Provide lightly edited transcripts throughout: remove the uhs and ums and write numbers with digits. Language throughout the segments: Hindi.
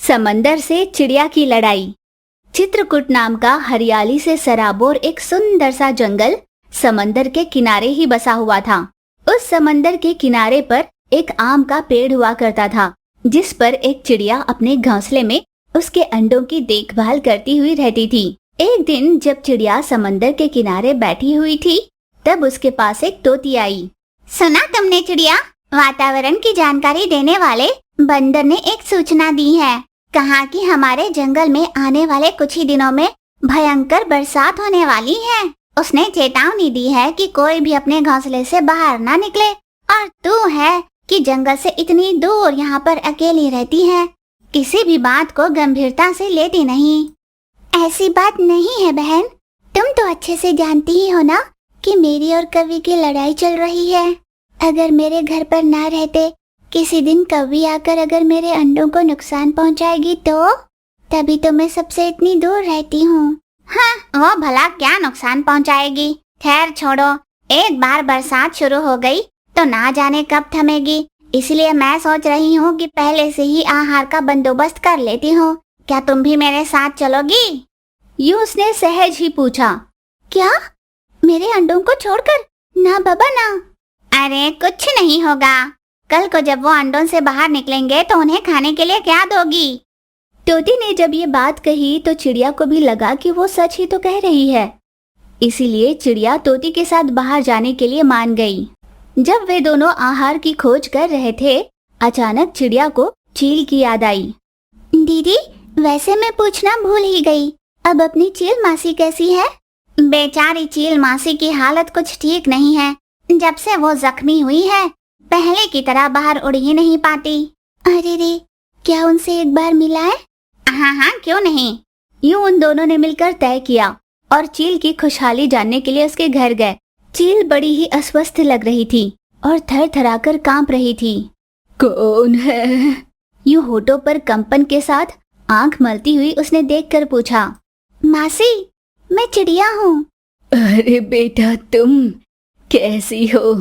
समंदर से चिड़िया की लड़ाई। चित्रकूट नाम का हरियाली से सराबोर एक सुंदर सा जंगल समंदर के किनारे ही बसा हुआ था। उस समंदर के किनारे पर एक आम का पेड़ हुआ करता था, जिस पर एक चिड़िया अपने घोंसले में उसके अंडों की देखभाल करती हुई रहती थी। एक दिन जब चिड़िया समंदर के किनारे बैठी हुई थी, तब उसके पास एक तोती आई। सुना तुमने चिड़िया, वातावरण की जानकारी देने वाले बंदर ने एक सूचना दी है। कहा कि हमारे जंगल में आने वाले कुछ ही दिनों में भयंकर बरसात होने वाली है। उसने चेतावनी दी है कि कोई भी अपने घोंसले से बाहर ना निकले। और तू है कि जंगल से इतनी दूर यहाँ पर अकेली रहती है, किसी भी बात को गंभीरता से लेती नहीं। ऐसी बात नहीं है बहन, तुम तो अच्छे से जानती ही हो ना कि मेरी और कवि की लड़ाई चल रही है। अगर मेरे घर पर ना रहते, किसी दिन कवि आकर अगर मेरे अंडों को नुकसान पहुंचाएगी तो तभी तो मैं सबसे इतनी दूर रहती हूँ। हाँ, वो भला क्या नुकसान पहुंचाएगी। खैर छोड़ो, एक बार बरसात शुरू हो गई तो ना जाने कब थमेगी। इसलिए मैं सोच रही हूँ कि पहले से ही आहार का बंदोबस्त कर लेती हूँ। क्या तुम भी मेरे साथ चलोगी? यूं उसने सहज ही पूछा। क्या? मेरे अंडों को छोड़कर? ना बाबा ना। अरे कुछ नहीं होगा। कल को जब वो अंडों से बाहर निकलेंगे तो उन्हें खाने के लिए क्या दोगी? तोती ने जब ये बात कही तो चिड़िया को भी लगा कि वो सच ही तो कह रही है। इसीलिए चिड़िया तोती के साथ बाहर जाने के लिए मान गई। जब वे दोनों आहार की खोज कर रहे थे, अचानक चिड़िया को चील की याद आई। दीदी, वैसे मैं पूछना भूल ही गई, अब अपनी चील मासी कैसी है? बेचारी चील मासी की हालत कुछ ठीक नहीं है। जब से वो जख्मी हुई है, पहले की तरह बाहर उड़ ही नहीं पाती। अरे रे, क्या उनसे एक बार मिला है? हाँ, क्यों नहीं। यूं उन दोनों ने मिलकर तय किया और चील की खुशहाली जानने के लिए उसके घर गए। चील बड़ी ही अस्वस्थ लग रही थी और थर-थराकर कांप रही थी। कौन है? यूं होठों पर कंपन के साथ आंख मलती हुई उसने देखकर पूछा। मासी, मैं चिड़िया हूँ। अरे बेटा, तुम कैसी हो?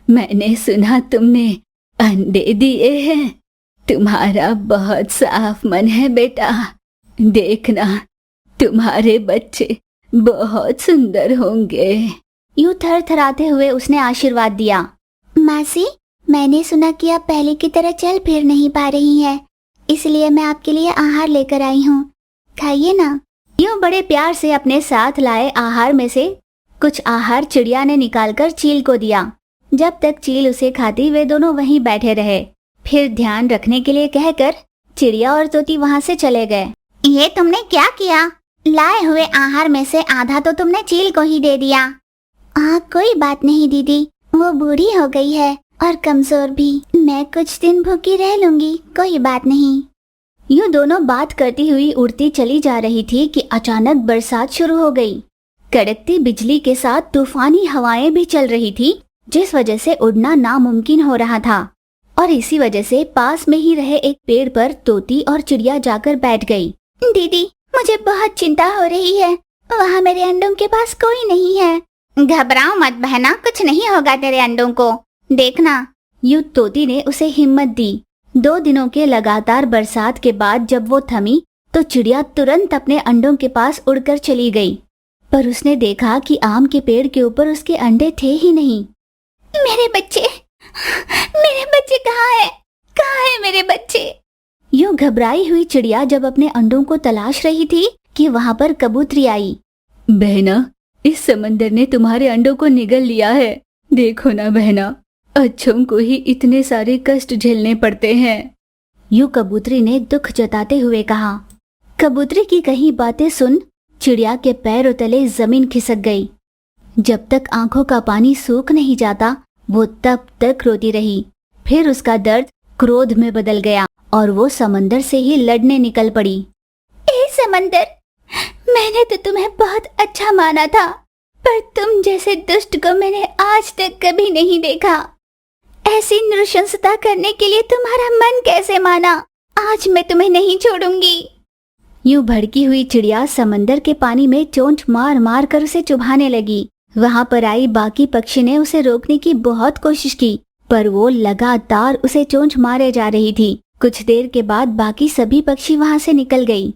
मैंने सुना तुमने अंडे दिए हैं। तुम्हारा बहुत साफ मन है बेटा। देखना, तुम्हारे बच्चे बहुत सुंदर होंगे। यूं थरथराते हुए उसने आशीर्वाद दिया। मासी, मैंने सुना कि आप पहले की तरह चल फिर नहीं पा रही हैं, इसलिए मैं आपके लिए आहार लेकर आई हूँ, खाइए ना। यूं बड़े प्यार से अपने साथ लाए आहार में से कुछ आहार चिड़िया ने निकालकर चील को दिया। जब तक चील उसे खाती, वे दोनों वहीं बैठे रहे। फिर ध्यान रखने के लिए कहकर चिड़िया और तोती वहां से चले गए। ये तुमने क्या किया? लाए हुए आहार में से आधा तो तुमने चील को ही दे दिया। कोई बात नहीं दीदी, वो बूढ़ी हो गई है और कमजोर भी। मैं कुछ दिन भूखी रह लूंगी, कोई बात नहीं। यूं दोनों बात करती हुई उड़ती चली जा रही थी कि अचानक बरसात शुरू हो गई। कड़कती बिजली के साथ तूफानी हवाएं भी चल रही थी, जिस वजह से उड़ना नामुमकिन हो रहा था। और इसी वजह से पास में ही रहे एक पेड़ पर तोती और चिड़िया जाकर बैठ गई। दीदी, मुझे बहुत चिंता हो रही है, वहाँ मेरे अंडों के पास कोई नहीं है। घबराओ मत बहना, कुछ नहीं होगा तेरे अंडों को, देखना। यूं तोती ने उसे हिम्मत दी। 2 दिनों के लगातार बरसात के बाद जब वो थमी तो चिड़िया तुरंत अपने अंडों के पास उड़कर चली गई। पर उसने देखा कि आम के पेड़ के ऊपर उसके अंडे थे ही नहीं। मेरे बच्चे कहाँ है? कहाँ है मेरे बच्चे? यूं घबराई हुई चिड़िया जब अपने अंडों को तलाश रही थी कि वहाँ पर कबूतरी आई। बहना, इस समंदर ने तुम्हारे अंडों को निगल लिया है। देखो ना बहना, अच्छों को ही इतने सारे कष्ट झेलने पड़ते हैं। यूं कबूतरी ने दुख जताते हुए कहा। कबूतरी की कही बातें सुन चिड़िया के पैरों तले जमीन खिसक गई। जब तक आंखों का पानी सूख नहीं जाता, वो तब तक रोती रही। फिर उसका दर्द क्रोध में बदल गया और वो समंदर से ही लड़ने निकल पड़ी। ए समंदर, मैंने तो तुम्हें बहुत अच्छा माना था, पर तुम जैसे दुष्ट को मैंने आज तक कभी नहीं देखा। ऐसी नृशंसता करने के लिए तुम्हारा मन कैसे माना? आज मैं तुम्हें नहीं छोड़ूंगी। यूं भड़की हुई चिड़िया समंदर के पानी में चोंच मार मार कर उसे चुभाने लगी। वहां पर आई बाकी पक्षी ने उसे रोकने की बहुत कोशिश की, पर वो लगातार उसे चोंच मारे जा रही थी। कुछ देर के बाद बाकी सभी पक्षी वहां से निकल गई,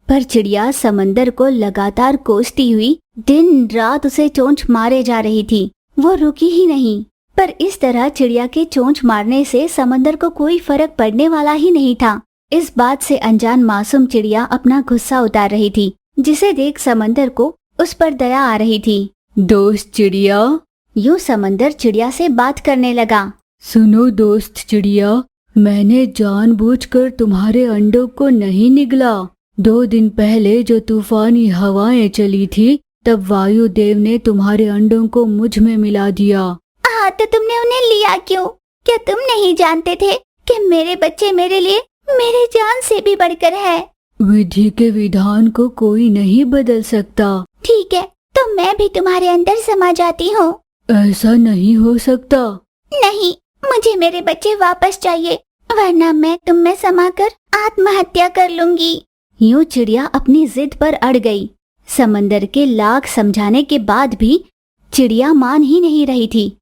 पर चिड़िया समंदर को लगातार कोसती हुई दिन रात उसे चोंच मारे जा रही थी। वो रुकी ही नहीं। पर इस तरह चिड़िया के चोंच मारने से समंदर को कोई फर्क पड़ने वाला ही नहीं था। इस बात से अनजान मासूम चिड़िया अपना गुस्सा उतार रही थी, जिसे देख समंदर को उस पर दया आ रही थी। दोस्त चिड़िया, यूं समंदर चिड़िया से बात करने लगा। सुनो दोस्त चिड़िया, मैंने जानबूझकर तुम्हारे अंडों को नहीं निगला। 2 दिन पहले जो तूफानी हवाएं चली थी, तब वायुदेव ने तुम्हारे अंडों को मुझ में मिला दिया। हाँ, तो तुमने उन्हें लिया क्यों? क्या तुम नहीं जानते थे कि मेरे बच्चे मेरे लिए मेरे जान से भी बढ़कर है? विधि के विधान को कोई नहीं बदल सकता। ठीक है, तो मैं भी तुम्हारे अंदर समा जाती हूँ। ऐसा नहीं हो सकता। नहीं, मुझे मेरे बच्चे वापस चाहिए, वरना मैं तुम में समाकर आत्महत्या कर लूंगी। यूं चिड़िया अपनी जिद पर अड़ गई। समंदर के लाख समझाने के बाद भी चिड़िया मान ही नहीं रही थी।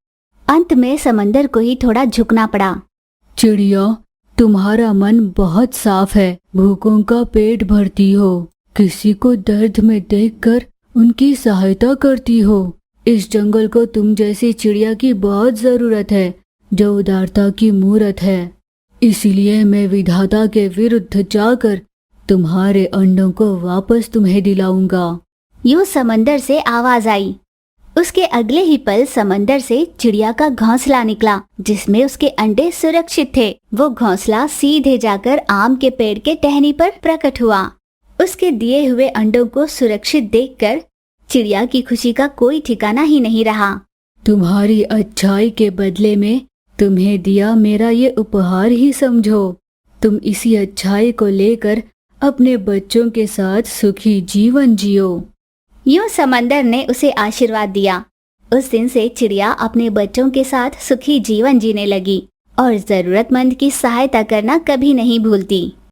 अंत में समंदर को ही थोड़ा झुकना पड़ा। चिड़िया, तुम्हारा मन बहुत साफ है, भूखों का पेट भरती हो, किसी को दर्द में देखकर उनकी सहायता करती हो। इस जंगल को तुम जैसी चिड़िया की बहुत जरूरत है, जो उदारता की मूरत है। इसीलिए मैं विधाता के विरुद्ध जाकर तुम्हारे अंडों को वापस तुम्हें दिलाऊंगा। यूं समंदर से आवाज आई। उसके अगले ही पल समंदर से चिड़िया का घोंसला निकला, जिसमें उसके अंडे सुरक्षित थे। वो घोंसला सीधे जाकर आम के पेड़ के टहनी पर प्रकट हुआ। उसके दिए हुए अंडों को सुरक्षित देखकर चिड़िया की खुशी का कोई ठिकाना ही नहीं रहा। तुम्हारी अच्छाई के बदले में तुम्हें दिया मेरा ये उपहार ही समझो। तुम इसी अच्छाई को लेकर अपने बच्चों के साथ सुखी जीवन जियो। यूं समंदर ने उसे आशीर्वाद दिया। उस दिन से चिड़िया अपने बच्चों के साथ सुखी जीवन जीने लगी और जरूरतमंद की सहायता करना कभी नहीं भूलती।